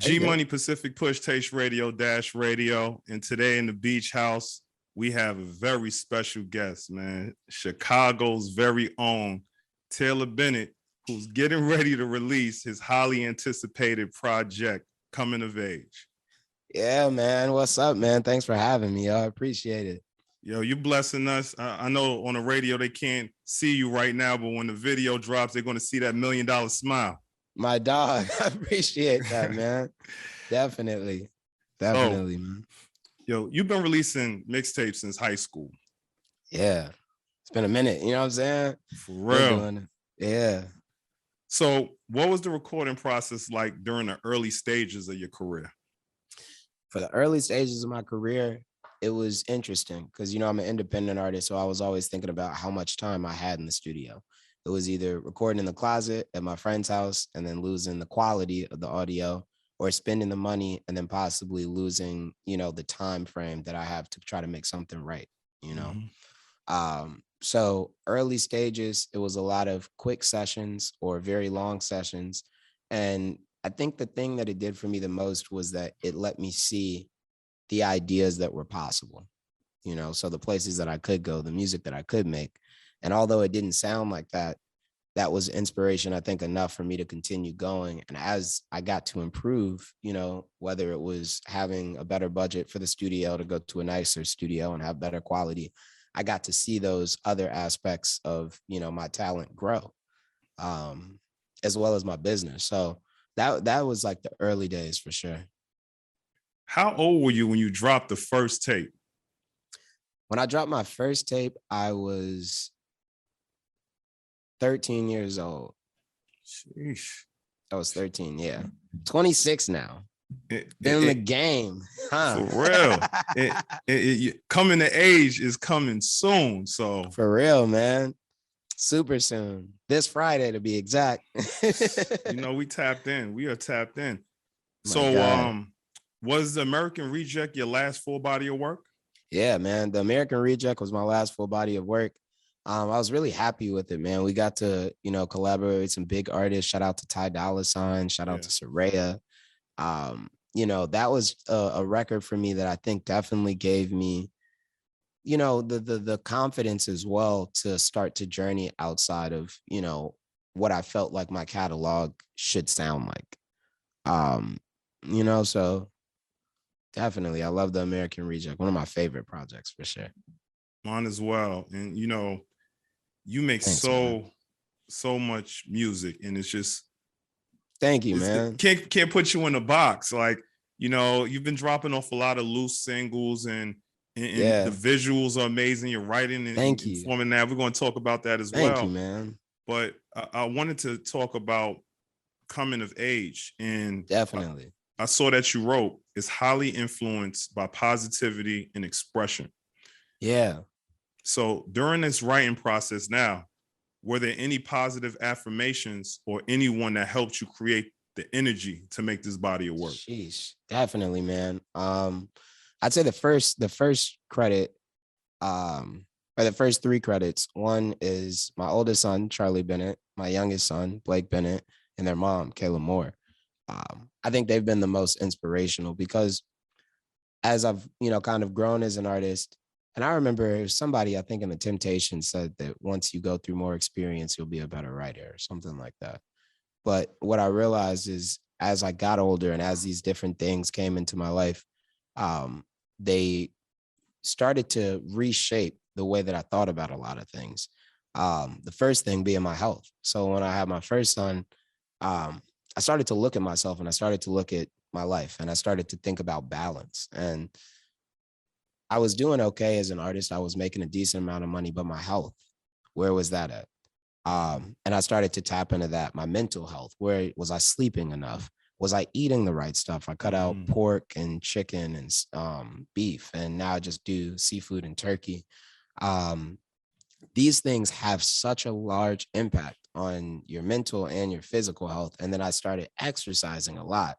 G Money Pacific Push Taste Radio Dash Radio. And today in the Beach House, we have a very special guest, man. Chicago's very own Taylor Bennett, who's getting ready to release his highly anticipated project, Coming of Age. Yeah, man. What's up, man? Thanks for having me. I appreciate it. Yo, you blessing us. I know on the radio they can't see you right now, but when the video drops, they're going to see that $1 million smile. My dog. I appreciate that, man. Definitely, man. Yo, you've been releasing mixtapes since high school. Yeah. It's been a minute. You know what I'm saying? For real. Yeah. So what was the recording process like during the early stages of your career? For the early stages of my career, it was interesting because, you know, I'm an independent artist. So I was always thinking about how much time I had in the studio. It was either recording in the closet at my friend's house and then losing the quality of the audio, or spending the money and then possibly losing, you know, the time frame that I have to try to make something right, you know? Mm-hmm. So early stages, it was a lot of quick sessions or very long sessions. And I think the thing that it did for me the most was that it let me see the ideas that were possible, you know, so the places that I could go, the music that I could make. And although it didn't sound like that, that was inspiration, I think, enough for me to continue going. And as I got to improve, you know, whether it was having a better budget for the studio to go to a nicer studio and have better quality, I got to see those other aspects of, you know, my talent grow, as well as my business. So that was like the early days for sure. How old were you when you dropped the first tape? When I dropped my first tape, I was 13 years old. Sheesh. I was 13, yeah. 26 now. In the game. Huh? For real. Coming to age is coming soon. So for real, man. Super soon. This Friday to be exact. You know, we tapped in. We are tapped in. So was the American Reject your last full body of work? Yeah, man. The American Reject was my last full body of work. I was really happy with it, man. We got to, you know, collaborate with some big artists. Shout out to Ty Dolla $ign. Shout out to Soraya. You know, that was a record for me that I think definitely gave me, you know, the confidence as well to start to journey outside of, you know, what I felt like my catalog should sound like. You know, so definitely, I love the American Reject. One of my favorite projects for sure. Mine as well. And, you know, you make so much music, and it's just. Thank you, man. Can't put you in a box. Like, you know, you've been dropping off a lot of loose singles, and the visuals are amazing. You're writing and performing that. We're going to talk about that as well. Thank you, man. But I wanted to talk about Coming of Age. And definitely. I saw that you wrote, it's highly influenced by positivity and expression. Yeah. So during this writing process now, were there any positive affirmations or anyone that helped you create the energy to make this body of work? Sheesh, definitely, man. I'd say the first credit, or the first three credits. One is my oldest son, Charlie Bennett, my youngest son, Blake Bennett, and their mom, Kayla Moore. I think they've been the most inspirational because as I've, you know, kind of grown as an artist, and I remember somebody, I think in the Temptations, said that once you go through more experience, you'll be a better writer or something like that. But what I realized is as I got older and as these different things came into my life, they started to reshape the way that I thought about a lot of things. The first thing being my health. So when I had my first son, I started to look at myself and I started to look at my life and I started to think about balance. And I was doing okay as an artist. I was making a decent amount of money, but my health, where was that at? And I started to tap into that, my mental health. Where was I sleeping enough? Was I eating the right stuff? I cut out pork and chicken and beef, and now I just do seafood and turkey. These things have such a large impact on your mental and your physical health. And then I started exercising a lot.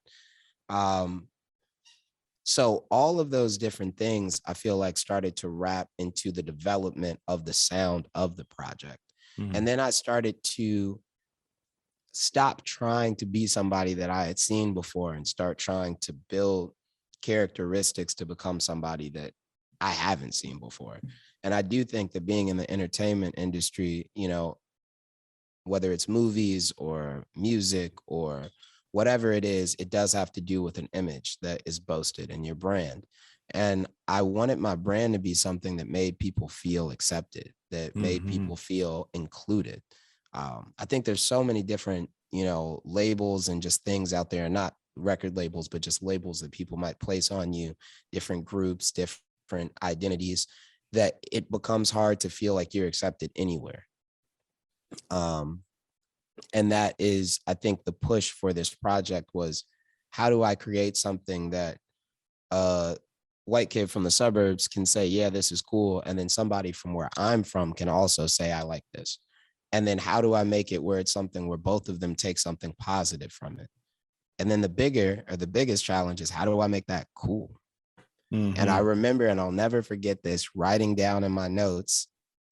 So all of those different things, I feel like started to wrap into the development of the sound of the project. And then I started to stop trying to be somebody that I had seen before and start trying to build characteristics to become somebody that I haven't seen before. And I do think that being in the entertainment industry, you know, whether it's movies or music or whatever it is, it does have to do with an image that is boasted in your brand. And I wanted my brand to be something that made people feel accepted, that made people feel included. I think there's so many different, you know, labels and just things out there, not record labels, but just labels that people might place on you, different groups, different identities, that it becomes hard to feel like you're accepted anywhere. And that is, I think, the push for this project was, how do I create something that a white kid from the suburbs can say, yeah, this is cool, and then somebody from where I'm from can also say, I like this. And then how do I make it where it's something where both of them take something positive from it? And then the biggest challenge is, how do I make that cool? And I remember, and I'll never forget this, writing down in my notes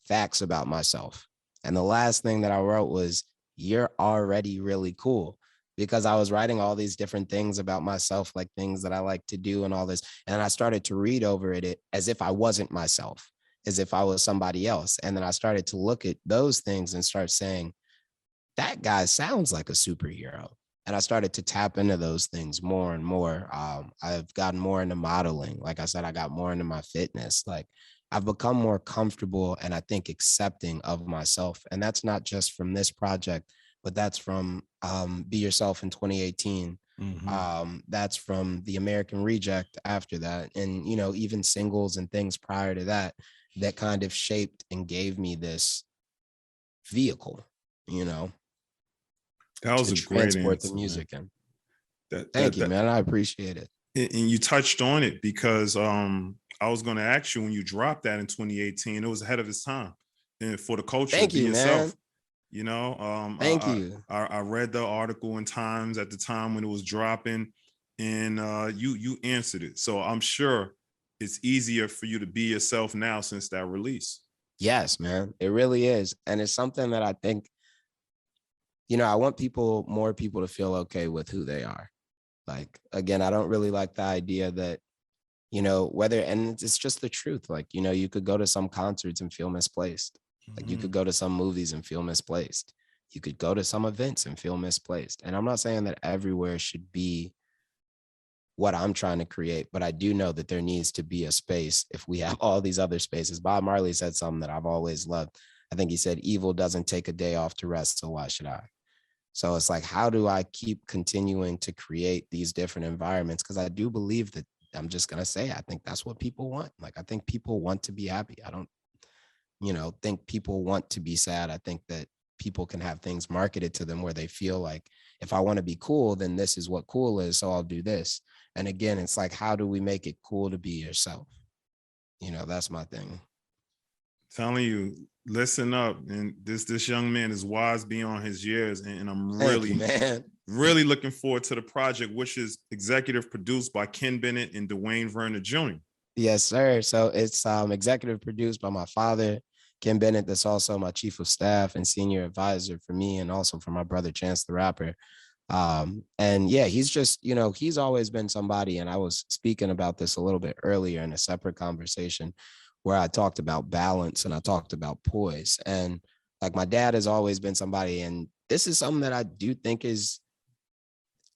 facts about myself. And the last thing that I wrote was, you're already really cool, because I was writing all these different things about myself, like things that I like to do and all this. And I started to read over it as if I wasn't myself, as if I was somebody else. And then I started to look at those things and start saying, that guy sounds like a superhero. And I started to tap into those things more and more. I've gotten more into modeling. Like I said, I got more into my fitness. Like, I've become more comfortable and I think accepting of myself. And that's not just from this project, but that's from Be Yourself in 2018. That's from The American Reject after that. And, you know, even singles and things prior to that, that kind of shaped and gave me this vehicle, you know, That was to a great transport the answer, music in. That, Thank that, you, that, man. I appreciate it. and you touched on it, because I was going to ask you, when you dropped that in 2018, it was ahead of its time, and for the culture. Thank Be you, yourself. man. You know, Thank you. I read the article in Times at the time when it was dropping, and you answered it. So I'm sure it's easier for you to be yourself now since that release. Yes, man. It really is. And it's something that I think, you know, I want more people to feel okay with who they are. Like, again, I don't really like the idea that, you know, and it's just the truth. Like, you know, you could go to some concerts and feel misplaced. Like, you could go to some movies and feel misplaced. You could go to some events and feel misplaced. And I'm not saying that everywhere should be what I'm trying to create, but I do know that there needs to be a space if we have all these other spaces. Bob Marley said something that I've always loved. I think he said, evil doesn't take a day off to rest, so why should I? So it's like, how do I keep continuing to create these different environments? Because I do believe that, I'm just going to say, I think that's what people want. Like, I think people want to be happy. I don't, you know, think people want to be sad. I think that people can have things marketed to them where they feel like, if I want to be cool, then this is what cool is, so I'll do this. And again, it's like, how do we make it cool to be yourself? You know, that's my thing. Telling you, listen up. And this young man is wise beyond his years. And I'm really looking forward to the project, which is executive produced by Ken Bennett and Dwayne Verner Jr. Yes, sir. So it's executive produced by my father, Ken Bennett, that's also my chief of staff and senior advisor for me, and also for my brother, Chance the Rapper. And yeah, he's just, you know, he's always been somebody. And I was speaking about this a little bit earlier in a separate conversation where I talked about balance and I talked about poise. And like, my dad has always been somebody, and this is something that I do think is,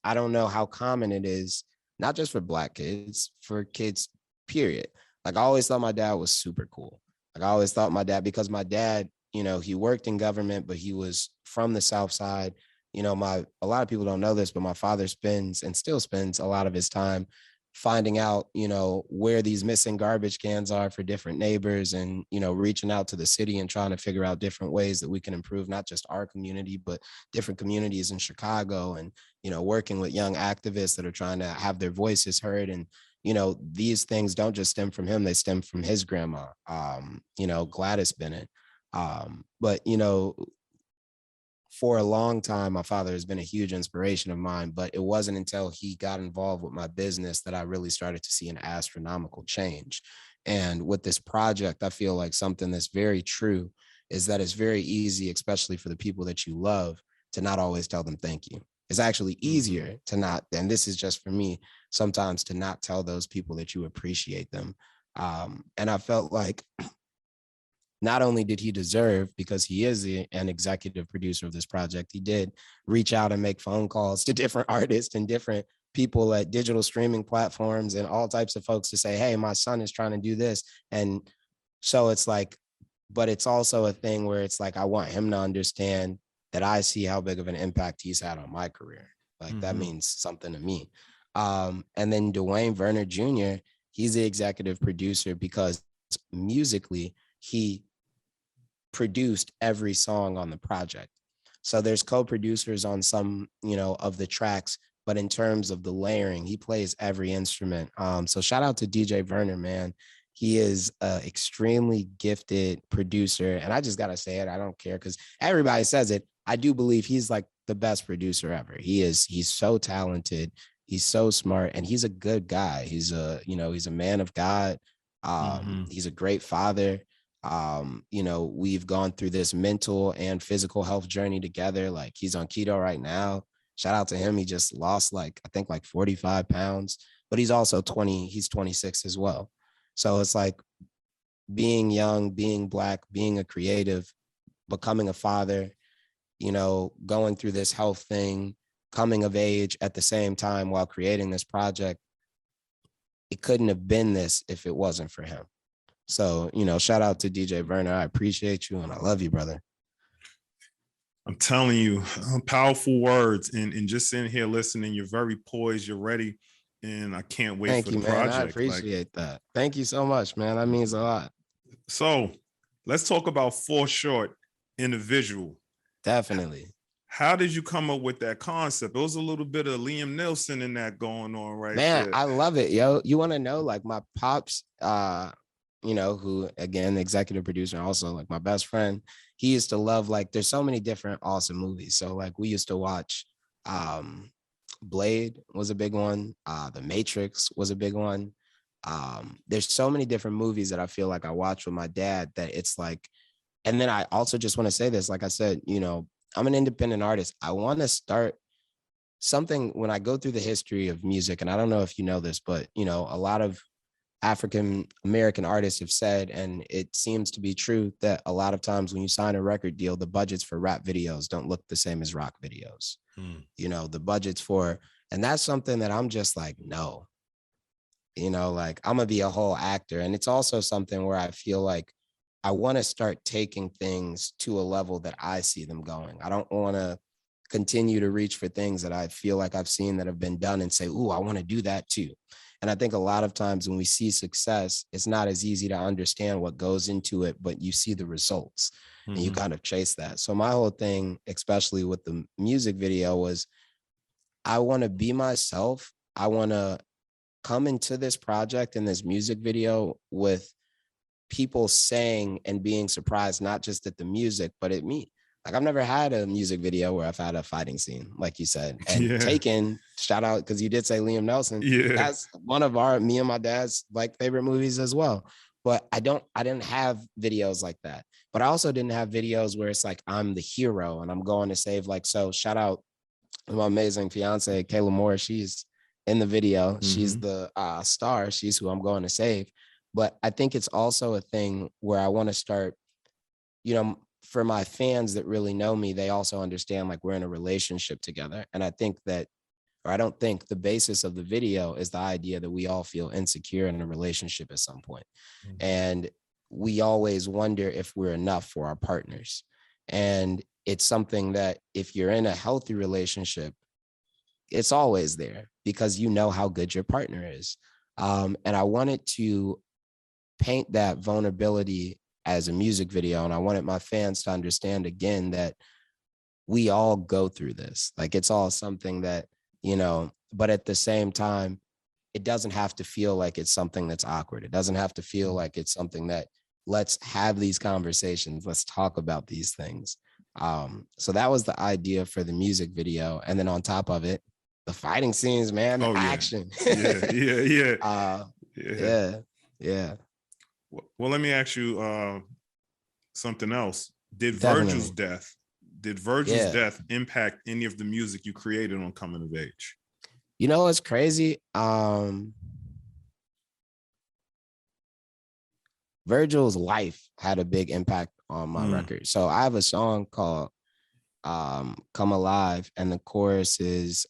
I don't know how common it is, not just for Black kids, for kids, period. Like, I always thought my dad was super cool. Like, I always thought my dad, because my dad, you know, he worked in government, but he was from the South Side. You know, a lot of people don't know this, but my father spends and still spends a lot of his time finding out, you know, where these missing garbage cans are for different neighbors, and, you know, reaching out to the city and trying to figure out different ways that we can improve not just our community, but different communities in Chicago, and, you know, working with young activists that are trying to have their voices heard. And, you know, these things don't just stem from him, they stem from his grandma, you know, Gladys Bennett. But, you know, for a long time, my father has been a huge inspiration of mine, but it wasn't until he got involved with my business that I really started to see an astronomical change. And with this project, I feel like something that's very true is that it's very easy, especially for the people that you love, to not always tell them thank you. It's actually easier to not, and this is just for me, sometimes to not tell those people that you appreciate them. And I felt like not only did he deserve, because he is an executive producer of this project, he did reach out and make phone calls to different artists and different people at digital streaming platforms and all types of folks to say, hey, my son is trying to do this. And so it's like, but it's also a thing where it's like, I want him to understand that I see how big of an impact he's had on my career. Like that means something to me. And then Dwayne Verner Jr., he's the executive producer because musically, he produced every song on the project. So there's co-producers on some, of the tracks, but in terms of the layering, he plays every instrument. So shout out to DJ Verner, man. He is an extremely gifted producer. And I just got to say it, I don't care because everybody says it. I do believe he's like the best producer ever. He's so talented. He's so smart and he's a good guy. He's a man of God. He's a great father. We've gone through this mental and physical health journey together. Like he's on keto right now. Shout out to him. He just lost I think 45 pounds, but he's also 20, he's 26 as well. So it's like being young, being Black, being a creative, becoming a father, going through this health thing, coming of age at the same time while creating this project. It couldn't have been this if it wasn't for him. So, shout out to DJ Verner. I appreciate you and I love you, brother. I'm telling you, powerful words. And just sitting here listening, you're very poised, you're ready. And I can't wait for the project. Man. I appreciate that. Thank you so much, man. That means a lot. So let's talk about For Short Individual. Definitely. How did you come up with that concept? It was a little bit of Liam Neeson in that going on right man, there. I love it, yo. You want to know, my pops, who, again, executive producer, also my best friend, he used to love, there's so many different awesome movies. So we used to watch, Blade was a big one. The Matrix was a big one. There's so many different movies that I feel like I watched with my dad that it's and then I also just want to say this, like I said, I'm an independent artist. I want to start something when I go through the history of music. And I don't know if you know this, but, a lot of African American artists have said, and it seems to be true, that a lot of times when you sign a record deal, the budgets for rap videos don't look the same as rock videos. The budgets for, and that's something that I'm just no, I'm gonna be a whole actor. And it's also something where I feel like I want to start taking things to a level that I see them going. I don't want to continue to reach for things that I feel like I've seen that have been done and say, ooh, I want to do that too. And I think a lot of times when we see success, it's not as easy to understand what goes into it, but you see the results and you kind of chase that. So my whole thing, especially with the music video, was I want to be myself. I want to come into this project and this music video with people saying and being surprised, not just at the music, but at me. I've never had a music video where I've had a fighting scene, like you said. And Taken, shout out, because you did say Liam Neeson. Yeah. That's one of me and my dad's favorite movies as well. But I didn't have videos like that. But I also didn't have videos where it's I'm the hero and I'm going to save, so shout out to my amazing fiance, Kayla Moore. She's in the video. She's the star. She's who I'm going to save. But I think it's also a thing where I want to start, for my fans that really know me, they also understand we're in a relationship together. And I think that, or I don't think, the basis of the video is the idea that we all feel insecure in a relationship at some point. And we always wonder if we're enough for our partners. And it's something that if you're in a healthy relationship, it's always there because you know how good your partner is. And I wanted to paint that vulnerability as a music video. And I wanted my fans to understand again that we all go through this. It's all something that, but at the same time, it doesn't have to feel like it's something that's awkward. It doesn't have to feel like it's something that, let's have these conversations. Let's talk about these things. So that was the idea for the music video. And then on top of it, the fighting scenes, man, the action. Yeah. Well, let me ask you something else. Did Definitely. Virgil's death, Did Virgil's Yeah. death impact any of the music you created on Coming of Age? You know what's crazy? Virgil's life had a big impact on my record. So I have a song called Come Alive, and the chorus is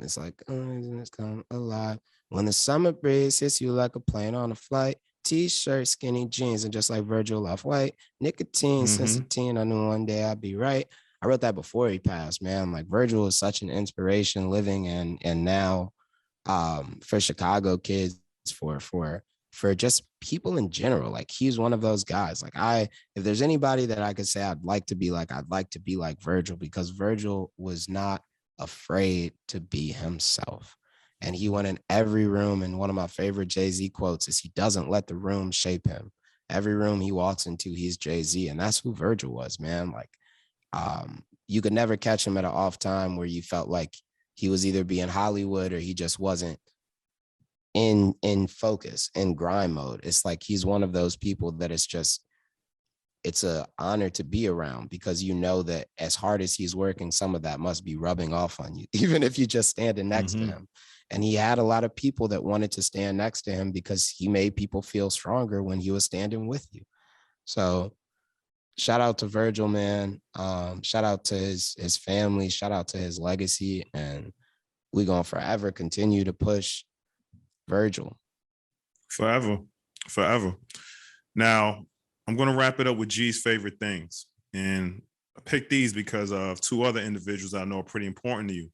it's like come alive. When the summer breeze hits you like a plane on a flight, t-shirt, skinny jeans, and just like Virgil left white, nicotine, since a teen, I knew one day I'd be right. I wrote that before he passed, man. Like Virgil was such an inspiration living and now for Chicago kids, for just people in general. Like he's one of those guys. Like if there's anybody that I could say I'd like to be like Virgil, because Virgil was not afraid to be himself. And he went in every room. And one of my favorite Jay-Z quotes is he doesn't let the room shape him. Every room he walks into, he's Jay-Z. And that's who Virgil was, man. Like you could never catch him at an off time where you felt like he was either being Hollywood or he just wasn't in focus, in grind mode. It's like he's one of those people that it's an honor to be around, because you know that as hard as he's working, some of that must be rubbing off on you, even if you're just standing next to him. And he had a lot of people that wanted to stand next to him because he made people feel stronger when he was standing with you. So shout out to Virgil, man. Shout out to his family. Shout out to his legacy. And we're going to forever continue to push Virgil. Forever. Now, I'm going to wrap it up with G's favorite things. And I picked these because of two other individuals I know are pretty important to you.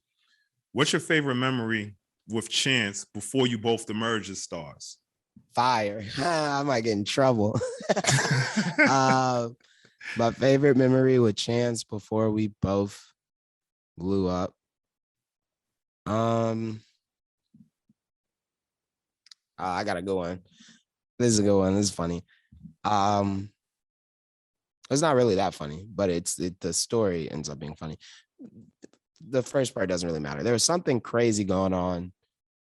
What's your favorite memory with Chance before you both emerged as stars? Fire. I might get in trouble. My favorite memory with Chance before we both blew up. I gotta go on. This is a good one. This is funny. It's not really that funny, but the story ends up being funny. The first part doesn't really matter. There was something crazy going on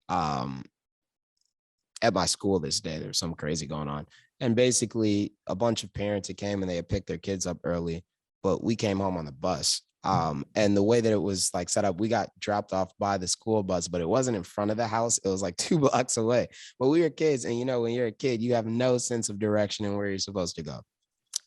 at my school this day. There was something crazy going on. And basically a bunch of parents that came and they had picked their kids up early, but we came home on the bus. And the way that it was like set up, we got dropped off by the school bus, but it wasn't in front of the house. It was like 2 blocks away. But we were kids, and you know, when you're a kid, you have no sense of direction and where you're supposed to go.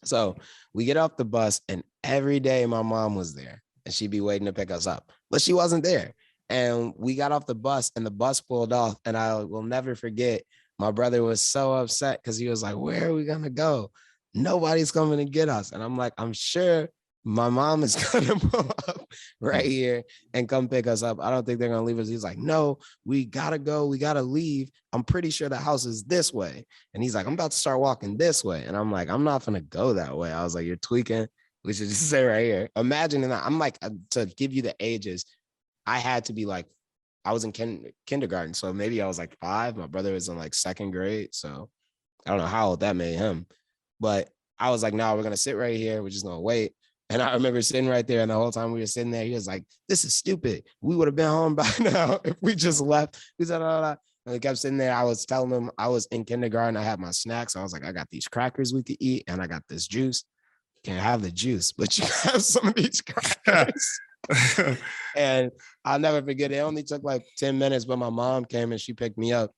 So we get off the bus, and every day my mom was there, and she'd be waiting to pick us up, but she wasn't there. And we got off the bus, and the bus pulled off, and I will never forget. My brother was so upset because he was like, "Where are we gonna go? Nobody's coming to get us." And I'm like, "I'm sure my mom is gonna pull up right here and come pick us up. I don't think they're gonna leave us." He's like, "No, we gotta go. We gotta leave. I'm pretty sure the house is this way." And he's like, "I'm about to start walking this way." And I'm like, "I'm not gonna go that way." I was like, "You're tweaking. We should just stay right here." Imagine that. I'm like, to give you the ages, I had to be like, I was in kindergarten. So maybe I was like 5. My brother was in like 2nd grade. So I don't know how old that made him. But I was like, "No, we're going to sit right here. We're just going to wait." And I remember sitting right there. And the whole time we were sitting there, he was like, "This is stupid. We would have been home by now if we just left." He said, "Oh." And he kept sitting there. I was telling him I was in kindergarten. I had my snacks. I was like, "I got these crackers we could eat. And I got this juice. You can't have the juice, but you can have some of these crackers." And I'll never forget. It only took like 10 minutes, but my mom came and she picked me up.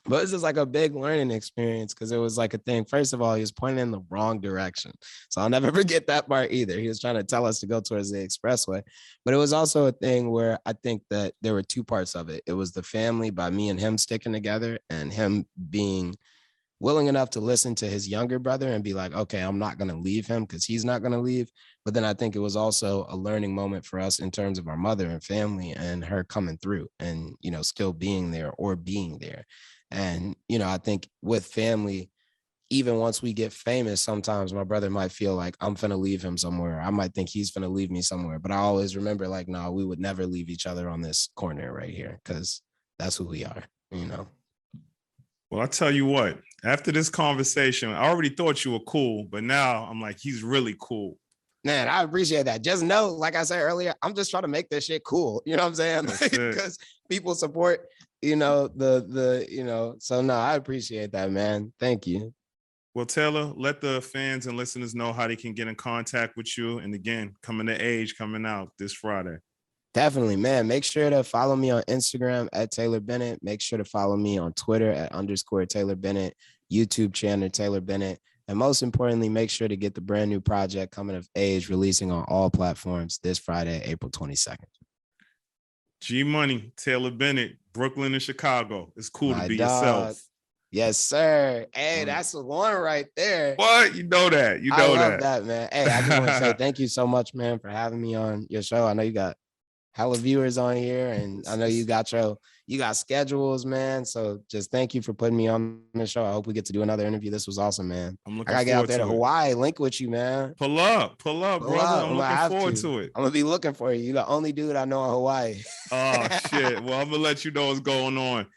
But this is like a big learning experience because it was like a thing. First of all, he was pointing in the wrong direction. So I'll never forget that part either. He was trying to tell us to go towards the expressway. But it was also a thing where I think that there were 2 parts of it. It was the family by me and him sticking together, and him being willing enough to listen to his younger brother and be like, "Okay, I'm not going to leave him because he's not going to leave." But then I think it was also a learning moment for us in terms of our mother and family and her coming through and, you know, still being there or being there. And, you know, I think with family, even once we get famous, sometimes my brother might feel like I'm finna leave him somewhere. I might think he's finna leave me somewhere. But I always remember like, no, we would never leave each other on this corner right here because that's who we are, you know? Well, I tell you what, after this conversation, I already thought you were cool, but now I'm like, he's really cool. Man, I appreciate that. Just know, like I said earlier, I'm just trying to make this shit cool. You know what I'm saying? Because people support, you know, you know, so no, I appreciate that, man. Thank you. Well, Taylor, let the fans and listeners know how they can get in contact with you. And again, Coming to Age coming out this Friday. Definitely, man. Make sure to follow me on Instagram at Taylor Bennett. Make sure to follow me on Twitter at _ Taylor Bennett, YouTube channel Taylor Bennett. And most importantly, make sure to get the brand new project Coming of Age releasing on all platforms this Friday, April 22nd. G Money, Taylor Bennett, Brooklyn and Chicago. It's cool My to be dog. yourself. Yes, sir. Hey, that's the one right there. What? You know that. You know I love that, man. Hey, I just want to say thank you so much, man, for having me on your show. I know you got hella viewers on here, and I know you got schedules, man. So just thank you for putting me on the show. I hope we get to do another interview. This was awesome, man. I'm looking I gotta get out there to it. Hawaii, link with you, man. Pull up, brother. I'm looking forward to it. I'm gonna be looking for you. You're the only dude I know in Hawaii. Oh shit. Well, I'm gonna let you know what's going on.